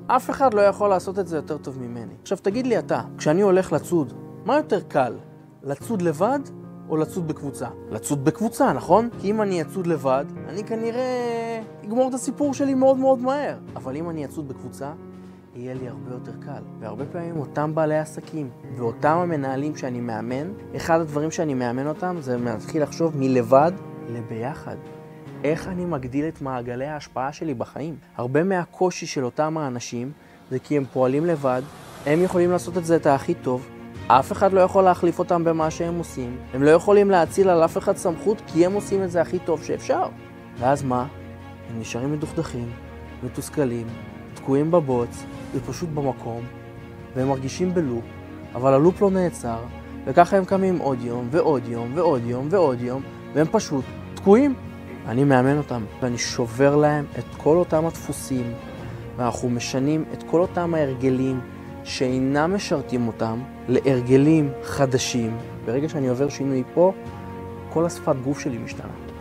אף אחד לא יכול לעשות את זה יותר טוב ממני. עכשיו תגיד לי אתה, כשאני הולך לצוד, מה יותר קל? לצוד לבד או לצוד בקבוצה? לצוד בקבוצה, נכון? כי אם אני אצוד לבד, אני כנראה אגמור את הסיפור שלי מאוד מאוד מהר. אבל אם אני אצוד בקבוצה, יהיה לי הרבה יותר קל. והרבה פעמים אותם בעלי עסקים ואותם המנהלים שאני מאמן, אחד הדברים שאני מאמן אותם זה להתחיל לחשוב מלבד לביחד. איך אני מגדיל את מעגלי ההשפעה שלי בחיים. הרבה מהקושי של אותם האנשים זה כי הם פועלים לבד, הם יכולים לעשות את זה את הכי טוב, אף אחד לא יכול להחליף אותם במה שהם עושים, הם לא יכולים להציל על אף אחד סמכות כי הם עושים את זה הכי טוב שאפשר. ואז מה? הם נשארים מדוכדכים, מתוסכלים, תקועים בבוץ, ופשוט במקום, והם מרגישים בלופ, אבל הלופ לא נעצר, וככה הם קמים עוד יום ועוד יום ועוד יום ועוד יום, והם פשוט תקועים. אני מאמן אותם, ואני שובר להם את כל אותם הדפוסים, ואנחנו משנים את כל אותם ההרגלים שאינם משרתים אותם להרגלים חדשים. ברגע שאני עובר שינוי פה, כל השפת גוף שלי משתנה.